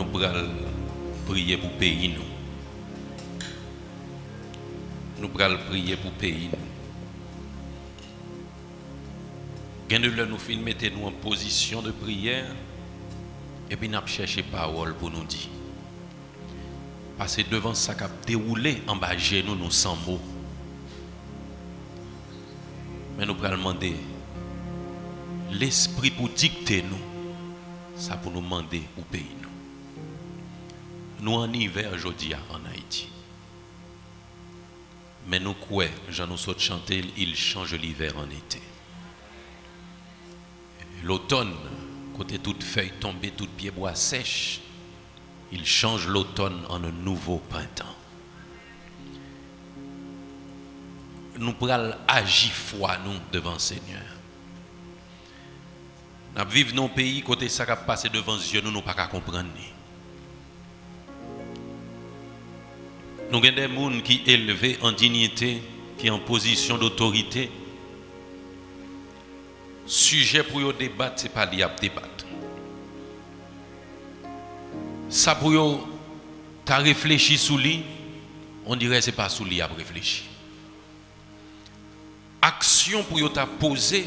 nous allons prier pour le pays. Nous allons prier pour le pays. Nous mettons nous en position de prière et puis nous cherchons parole pour nous dire. Parce que devant ça qui a déroulé en bas de nous sans mots. Mais nous allons demander l'esprit pour dicter nous. Ça pour nous demander au pays. Nous en hiver aujourd'hui en Haïti. Mais nous croyons, j'en nous saute chanter, il change l'hiver en été. L'automne, côté toute feuille tombée, tout pied bois sèche, il change l'automne en un nouveau printemps. Nous pourrons agir foi nous devant le Seigneur. Nous vivons dans un pays côté ça qui passe devant les yeux, nous ne pouvons pas comprendre. Nous avons des gens qui sont élevés en dignité, qui sont en position d'autorité. Sujet pour eux débattre, ce n'est pas lié à débattre. Ça pour eux, tu as réfléchi sur lui, on dirait que ce n'est pas sur lui à réfléchir. Action pour eux t'a posé,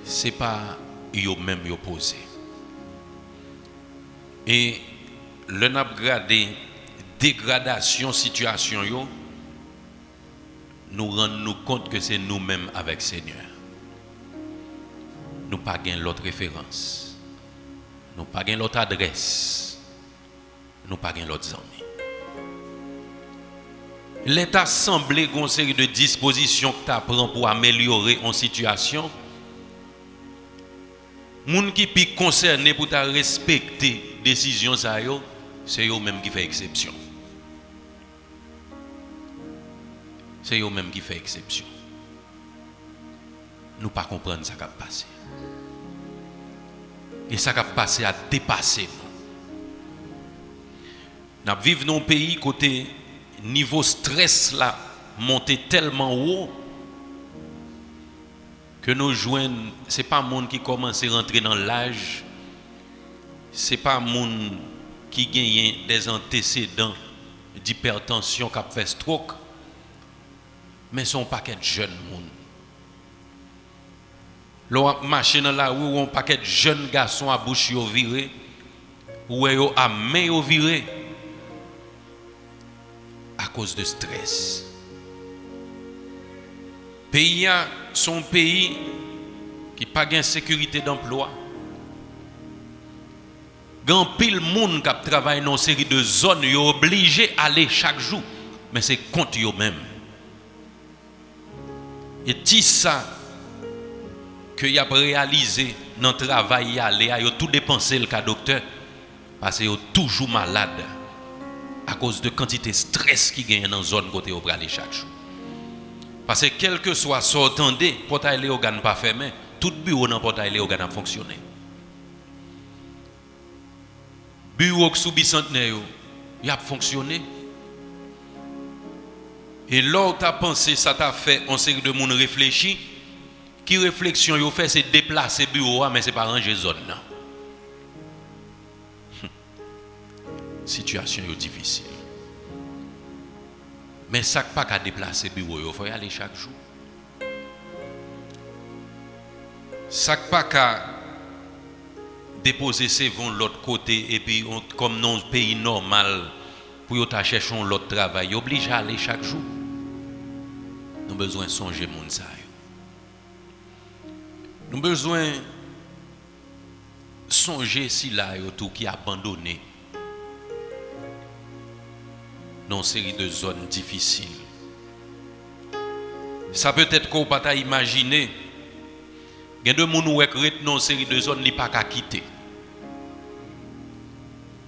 ce n'est pas eux-mêmes qui posé. Et le n'a gradé dégradation situation yo, nous rendons compte que c'est nous-mêmes avec le Seigneur. Nous n'avons pas l'autre référence. Nous n'avons pas l'autre adresse. Nous n'avons pas l'autre amis. L'État semble une série de dispositions que tu apprends pour améliorer une situation. Les gens qui sont concernés pour respecter les décisions, c'est eux-mêmes qui font exception. C'est eux-mêmes qui font exception. Nous ne pouvons pas comprendre ce qui a passé. Et ça qui a passé a dépassé nous. Nous vivons dans un pays côté niveau stress là monté tellement haut que nous joignons, ce n'est pas un monde qui commence à rentrer dans l'âge, ce n'est pas un monde qui gagne des antécédents d'hypertension qui a fait stroke, mais c'est un paquet de jeunes monde. L'on marche dans la rue, un paquet de jeunes garçons à bouche viré, ou à main viré, à cause de stress. Pays son pays qui n'a pas de sécurité d'emploi. Grand pile monde qui travaille dans une série de zones, ils sont obligés d'aller chaque jour, mais c'est contre eux-mêmes. Et tout ça que y a réalisé dans le travail, il a tout dépensé le cas docteur parce qu'il est toujours malade à cause de quantité de stress qui gagne dans la zone côté au aller chaque jour. Parce que quel que soit ce attendez, portail les organes pas fermé, tout bureau dans portail les organes a fonctionné. Bureau sous bicentenaire, il a fonctionné. Et là, tu as pensé, ça t'a fait, on série de monde réfléchit. Qui réflexion yo fait, c'est déplacer bureau, mais ce n'est pas ranger zone. Situation est difficile. Mais ça pas qu'à déplacer bureau, il faut y aller chaque jour. Ça pas qu'à déposer ses vents de l'autre côté et puis comme dans un pays normal pour y chercher l'autre travail, obligé à aller chaque jour. Nous avons besoin de songer mon ça. Nous avons besoin de songer si là tout qui est abandonné dans une série de zones difficiles. Ça peut être qu'on ne peut pas imaginer. Il y a des gens qui sont dans une série de zones qui ne peuvent pas quitter.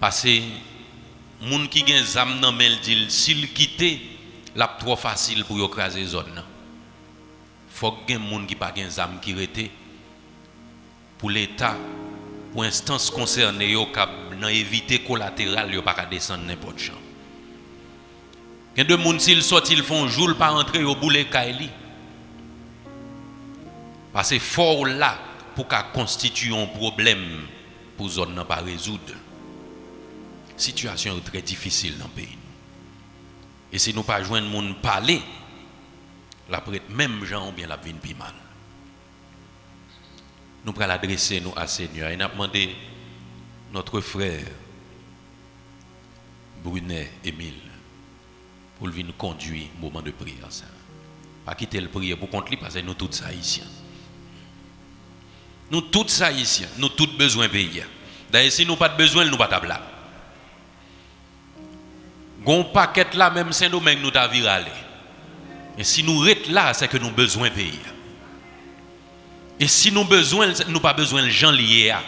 Parce que les gens qui ont des âmes dans le dit, s'ils quittent, c'est trop facile pour écraser les zones. Il faut que les gens qui n'ont pas des âmes qui restent pour l'État, pour l'instance concernée, pour éviter collatéral, ils ne peuvent pas descendre n'importe où. Il y a des gens qui sortent, ils font jour par entrer au boulet Kaili. Parce que fort là pour qu'à constituer un problème pour zone n'a pas résoudre. Situation est très difficile dans le pays. Et si nous pas joindre monde parler, la prête même gens ou bien la vie plus mal. Nous pourrons l'adresser nous à Seigneur et nous demander notre frère Brunet Émile pour venir conduire le moment de prière. Pas quitter le prière pour contre lui parce que nous tous haïtiens. Nous tous haïtiens, nous tous besoin de pays. D'ailleurs, si nous pas de besoin, nous pas de là. Gon paquet là, même Saint-Domingue nous t'a viré. Et si nous restons là, c'est que nous besoin de pays. Et si nous besoin, nous pas besoin de gens liés à.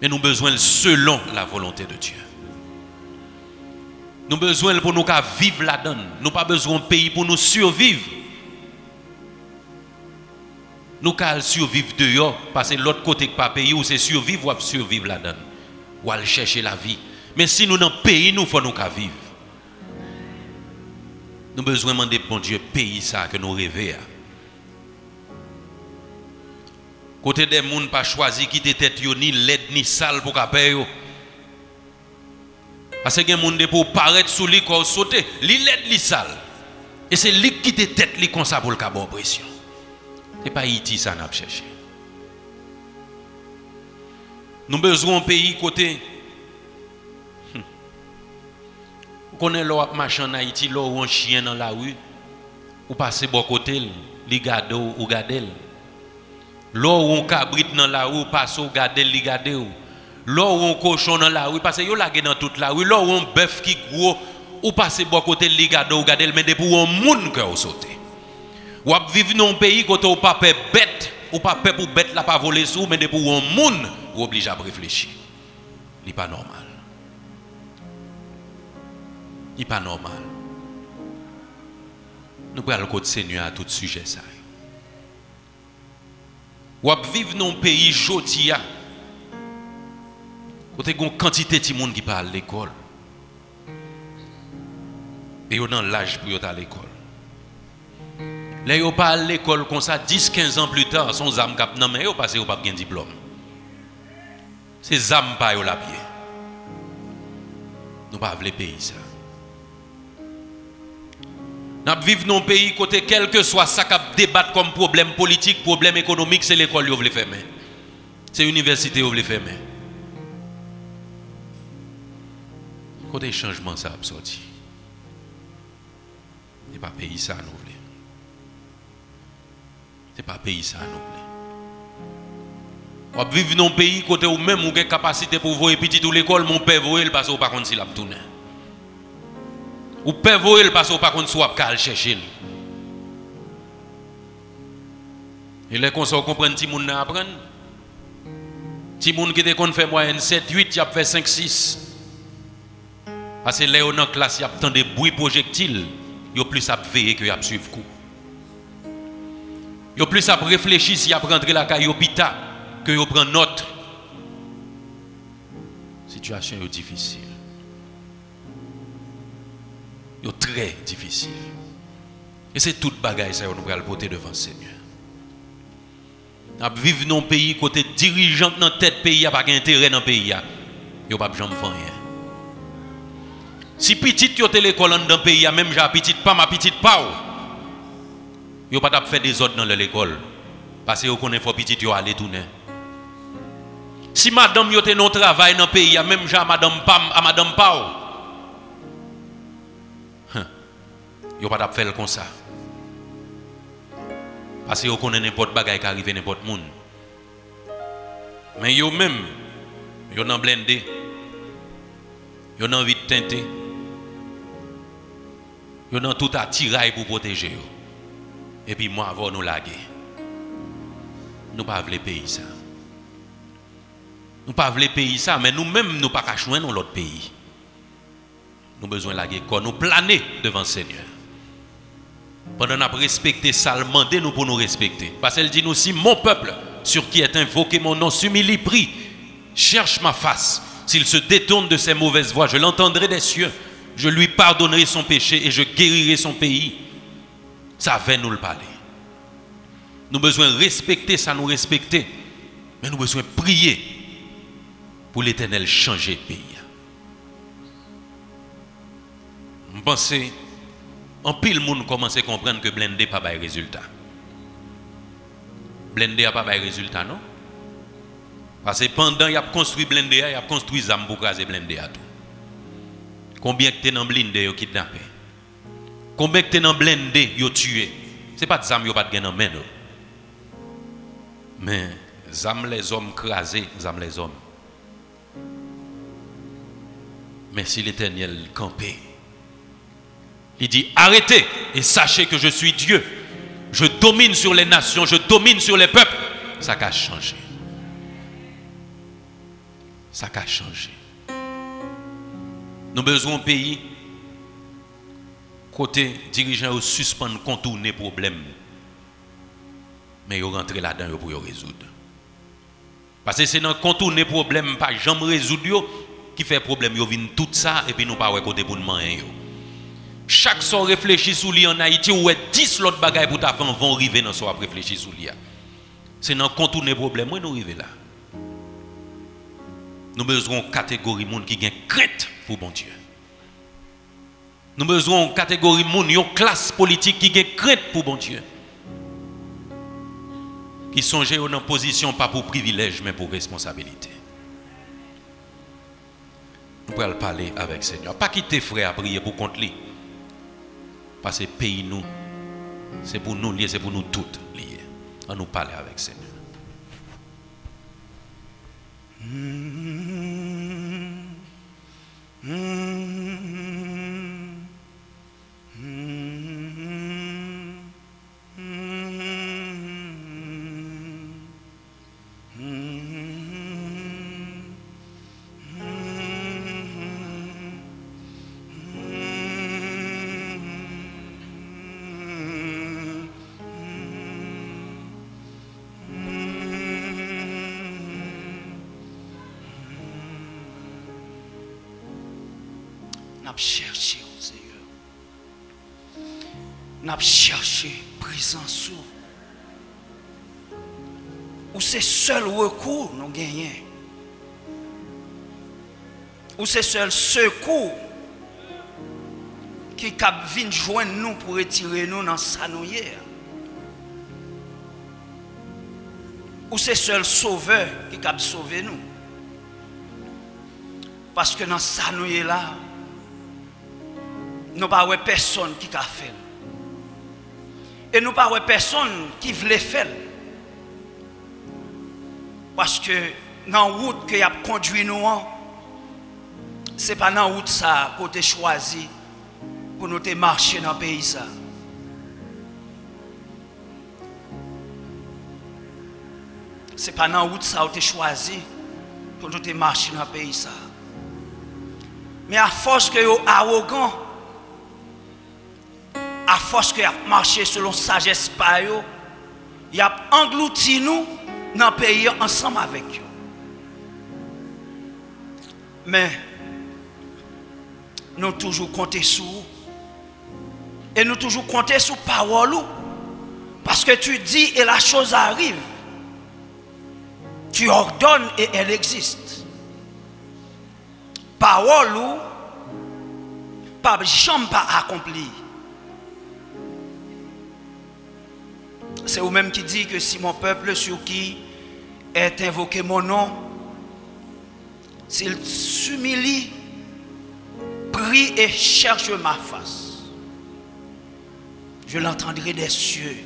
Mais nous besoin selon la volonté de Dieu. Nous besoin pour nous vivre là-dedans. Nous pas besoin de pays pour nous survivre. Nous allons survivre dehors parce que l'autre côté que pas pays où c'est survivre ou survivre là-dedans. Ou aller chercher la vie. Mais si nous dans le pays, nous faut nous vivre. Nous besoin demander bon Dieu pays ça que nous rêvons. Côté des gens pas choisi quitter tête ni l'aide ni sale pour payer. Parce que les gens pour paraître sous lui quand sauter, li l'aide li sale. Et c'est lui qui quitte tête li comme ça pour le cabot pression. C'est pas Haïti ça n'a cherché. Nous besoin un pays côté connaît l'autre machin en Haïti, l'autre un chien dans la rue, ou passer bon côté, li gade ou gade. L'autre un cabrit dans la rue, passe ou gade li gade ou. L'autre un cochon dans la rue, parce que yo lagé dans toute la rue, l'autre un bœuf qui gros, ou passer bon côté li gade ou gade, mais pour un monde que ou sauter. Ou vivre dans un pays côté ou pas bête, ou pas pour bête la pas voler sous, mais pour un monde ou obligé à réfléchir. C'est pas normal. Il n'est pas normal. Nous prenons le côté Seigneur à tout sujet. Ça. Ou vivre dans un pays jodia. Côté une quantité de monde qui parle à l'école. Et ils ont dans l'âge pour aller à l'école. Là, ils parlent à l'école comme ça, 10-15 ans plus tard, son âme cap non mais ils passent au pas de diplôme. C'est âme pas la pied. Nous pas le pays ça. Nous vivons dans un pays côté quel que soit ça qui débattre comme problème politique, problème économique, c'est l'école qui veut fermer. C'est l'université qui veut fermer. Côté changement ça a sorti. Ce n'est pas pays ça nous voulons. Ce n'est pas pays ça nous voulons. On vit dans un pays côté où même on a capacité pour voir petit tout l'école, mon père voit parce qu'on pas contre s'il a tourné. Ou peut voir parce qu'on pas contre soit qu'à chercher. Et les consommateurs comprennent si moun n'a apprendre. Si moun qui te kon fait moyenne 7 8, y a fait 5 6. Parce que là dans classe y a tant de bruit projectile, yo plus à veiller que y a suivre cours. Yo plus à réfléchir si y a rentrer la caille hôpital que yo prend note. Situation est difficile. C'est très difficile. Et c'est toute bagaille ça nous allons porter devant le Seigneur. Nous vivons dans un pays côté dirigeant dans tête pays a pas d'intérêt dans le pays a. Yo pas jamais faire rien. Si petite yo l'école dans le pays a même ja petite pas ma petite pas. Yo pas t'a faire des ordres dans l'école parce que yo connaît faut petite yo aller tourner. Si madame yo te non travail dans le pays a même ja madame pam à madame pas. Yo pas t'a faire comme ça. Parce que yo connaît n'importe bagaille qui arrive n'importe monde. Mais yo même yo nan blindé. Yo nan vite teinté. Yo nan tout attirail pour protéger yo. Et puis moi avant nous laguer. Nous pas vle pays ça. Nous pas vle pays ça mais nous même nous pas joindre dans l'autre pays. Nous besoin laguer quand nous planer devant le Seigneur. Pendant nous respecter ça, demander nous pour nous respecter. Parce qu'elle dit nous si mon peuple, sur qui est invoqué mon nom, s'humilie, prie, cherche ma face. S'il se détourne de ses mauvaises voies, je l'entendrai des cieux. Je lui pardonnerai son péché et je guérirai son pays. Ça va nous le parler. Nous avons besoin de respecter ça, nous respecter. Mais nous avons besoin de prier pour l'Éternel changer le pays. Je pense en pile monde commence à comprendre que blindé pas de résultat. Blindé a pas de résultat non? Parce que pendant il a construit blindé, il a construit zam pour craser blindé à tout. Combien que tu es dans blindé yo kidnappé? Combien que tu es dans blindé yo tué? C'est pas de zam yo pas de gain en main. Mais zam les hommes crasés, zam les hommes. Mais si l'Éternel campé, il dit arrêtez et sachez que je suis Dieu. Je domine sur les nations, je domine sur les peuples. Ça a changé. Ça a changé. Nous avons besoin d'un pays côté dirigeant au suspendre, contourner problème. Mais ils rentrent là-dedans pour résoudre. Parce que c'est dans contourner problème, pas jamais résoudre qui fait problème. Ils viennent tout ça et puis nous pas côté pour nous manger. Chaque soir réfléchit sur lui en Haïti ou 10 autres bagages pour ta femme vont arriver dans soir réfléchir sur lui. C'est dans contourner problème moi nous arriver là. Nous besoin d'une catégorie de monde qui a crainte pour bon Dieu. Nous besoin d'une catégorie de monde, une classe politique qui a crainte pour bon Dieu. Qui sont en position pas pour privilège mais pour responsabilité. Nous pouvons parler avec le Seigneur. Pas quitter frère à prier pour contre lui. Parce que pays nous, c'est pour nous lier, c'est pour nous toutes lier. On nous parler avec le Seigneur. N'a cherché au Seigneur. N'a cherché présence ou c'est seul recours nous gagnons. Ou c'est seul secours qui cap vinn joindre nous pour retirer nous dans sa nouillère. Ou c'est seul sauveur qui cap sauver nous. Parce que dans sa nouillère là nous pas personne qui a fait. Et nous pas personne qui voulait faire. Parce que dans la route que y a conduit nous, c'est pas dans la route ça qu'on a choisi pour nous marcher dans le pays ça. C'est pas dans la route ça qu'on a choisi pour nous marcher dans le pays ça. Mais à force que vous arrogant, à force que vous marché selon sagesse par vous, vous avez englouti nous dans le pays ensemble avec vous. Mais nous toujours compter sur vous. Et nous toujours compter sur parole. Parce que tu dis et la chose arrive. Tu ordonnes et elle existe. Parole ou pas jamais pas accompli. C'est vous-même qui dit que si mon peuple sur qui est invoqué mon nom, s'il s'humilie, prie et cherche ma face, je l'entendrai des cieux.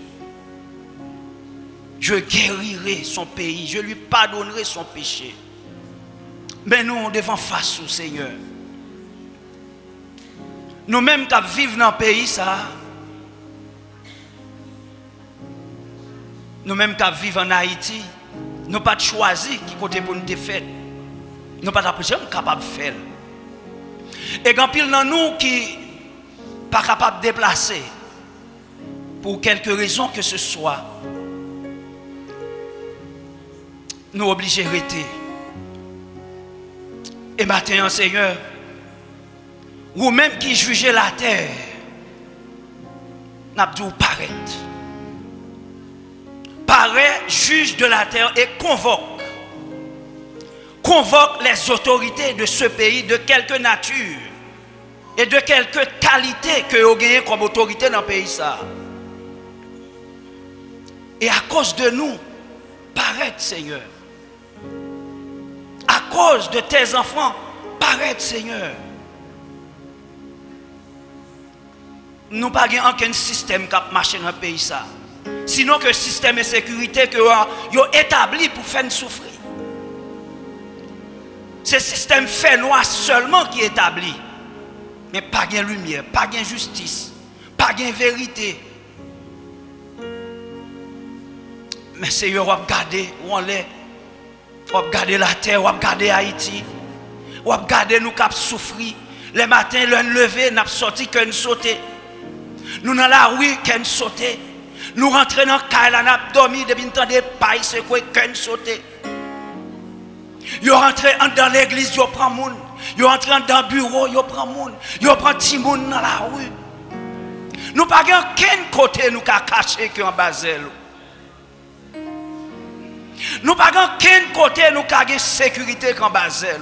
Je guérirai son pays, je lui pardonnerai son péché. Mais nous devons face au Seigneur. Nous-mêmes qui vivons dans le pays, ça, nous-mêmes qui vivons en Haïti, nous n'avons pas choisi qui côté pour nous faire. Nous n'avons pas jamais capable de faire. Et quand pile dans nous qui ne sont pas capables de déplacer, pour quelque raison que ce soit, nous obligés de rester. Et maintenant, Seigneur, vous-même qui jugez la terre, n'a pas paraître. Paraît juge de la terre et convoque les autorités de ce pays de quelque nature et de quelques qualités que vous gagnez comme autorité dans le pays. Ça. Et à cause de nous, paraît, Seigneur. À cause de tes enfants, paraît, Seigneur. Nous n'avons pas aucun système qui marche dans le pays. Ça. Sinon que le système de sécurité que vous avez établi pour faire nous souffrir. Ce système fait noir seulement qui est établi. Mais pas de lumière, pas de justice, pas de vérité. Mais Seigneur, vous regardez où on est. Vous regardez la terre, vous regardez Haïti. Vous regardez nous qui souffrir. Les matins, nous lever, nous sorti que nous sauter. Nous dans la rue, que nous sauter. Nous rentrons dans le caille, nous avons dormi, depuis nous avons des pailles, c'est quoi que nous sauter. Vous rentrez dans l'église, vous prenez moun. Vous rentrez dans le bureau, vous prenez moun. Vous prenez petit moun dans la rue. Nous n'avons pas aucun côté nous caché qui est en Basel. Nous n'avons pas aucun côté nous avons sécurité qui est en Basel.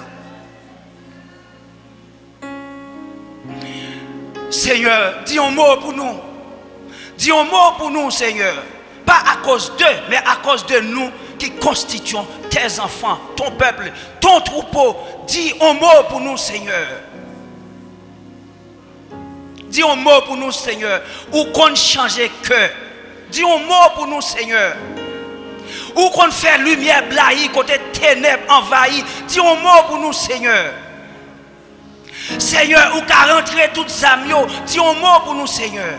Seigneur, dis un mot pour nous. Dis un mot pour nous, Seigneur. Pas à cause d'eux, mais à cause de nous qui constituons tes enfants, ton peuple, ton troupeau. Dis un mot pour nous, Seigneur. Dis un mot pour nous, Seigneur. Ou qu'on change que. Dis un mot pour nous, Seigneur. Ou qu'on fait lumière blahi, côté ténèbres envahi. Dis un mot pour nous, Seigneur. Seigneur, ou qu'à rentrer toutes zamio. Dis un mot pour nous, Seigneur.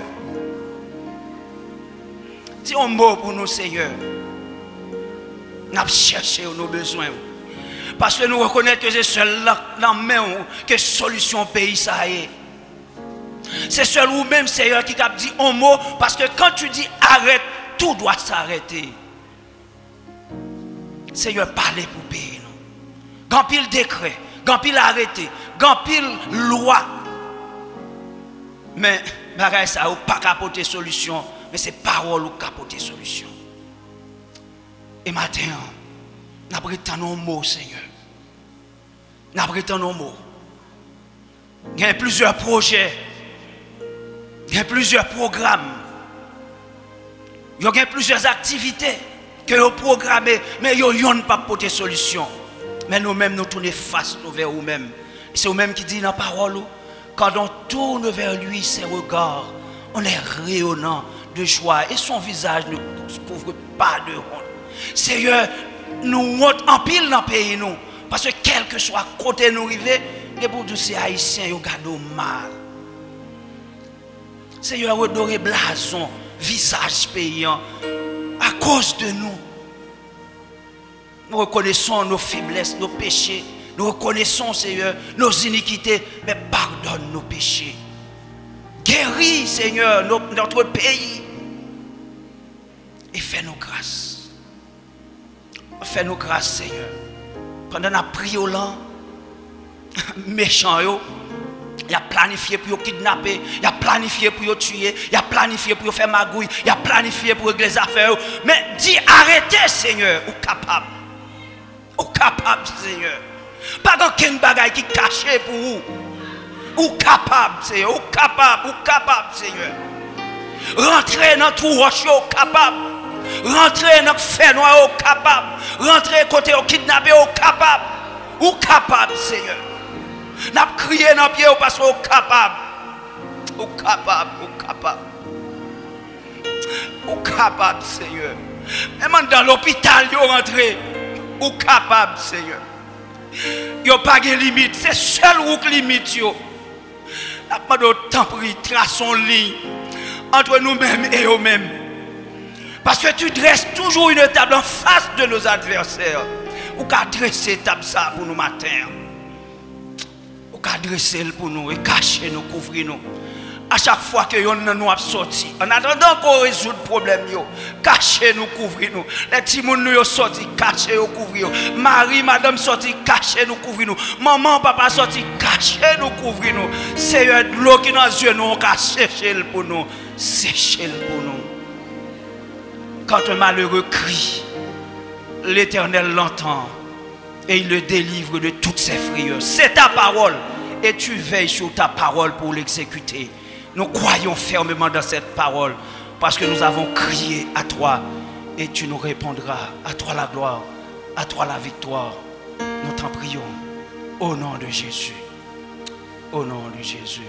Dis un mot pour nous, Seigneur. Nous avons cherché nos besoins. Parce que nous reconnaissons que c'est seul dans main que solution pays ça est. C'est seul ou même, Seigneur, qui a dit un mot. Parce que quand tu dis arrête, tout doit s'arrêter. Seigneur, parlez pour pays. Grand pile décret, grand pile arrêté, grand pile loi. Mais, bagay ça, ou pas capoter solution. Mais c'est parole ou capoter solution. Et maintenant, nous prétendons un mot, Seigneur. Nous prétendons un mot. Il y a plusieurs projets. Il y a plusieurs programmes. Il y a plusieurs activités que vous programmez, mais vous n'avez pas porté solution. Mais nous-mêmes, nous tournons face vers nous-mêmes. C'est vous-même qui dit dans la parole, quand on tourne vers lui ses regards, on est rayonnant de joie et son visage ne couvre pas de honte. Seigneur, nous honte en pile dans le pays, nous. Parce que quel que soit côté nous arriver, les pour tous ces haïtiens, ils gardent mal. Seigneur, redorer blason, visage payant, à cause de nous. Nous reconnaissons nos faiblesses, nos péchés. Nous reconnaissons, Seigneur, nos iniquités, mais pardonne nos péchés. Guéris, Seigneur, notre pays. Et fais-nous grâce. Fais-nous grâce, Seigneur. Pendant la prière au lent, méchant, il a planifié pour kidnapper, il a planifié pour tuer, il a planifié pour faire magouille, il a planifié pour régler les affaires. Mais dis arrêtez, Seigneur, ou capable. Ou capable, Seigneur. Pas aucun bagaille qui caché pour vous. Ou capable, Seigneur. Ou capable, Seigneur. Rentrez dans tout rocher, ou capable. Rentrez dans le fait noir, ou capable. Rentrez côté au kidnappé, ou capable. Ou capable, Seigneur. N'a crié dans le pied parce que ou capable. Ou capable, ou capable. Ou capable, Seigneur. Même dans l'hôpital, vous rentrez. Ou capable, Seigneur. Il n'y a pas de limite. C'est seul ou que limite. N'a pas de temps pour tracer une ligne entre nous-mêmes et eux-mêmes. Parce que tu dresses toujours une table en face de nos adversaires. Ou qu'à dresser table ça pour nous matin. Ou qu'à dresser pour nous et cacher nous, couvrir nous. À chaque fois que nous avons sorti, en attendant qu'on résout le problème, cachez nous, couvrez nous. Les petits gens nous sorti, cachez nous, couvrez nous. Marie, madame sorti, cachez nous, couvrez nous. Maman, papa sorti, cachez nous, couvrez nous. Seigneur, l'eau qui dans les yeux, nous, on chercher pour nous, sécher pour nous. Quand un malheureux crie, l'Éternel l'entend et il le délivre de toutes ses frayeurs. C'est ta parole. et tu veilles sur ta parole pour l'exécuter. Nous croyons fermement dans cette parole parce que nous avons crié à toi et tu nous répondras. À toi la gloire, à toi la victoire. Nous t'en prions au nom de Jésus. Au nom de Jésus.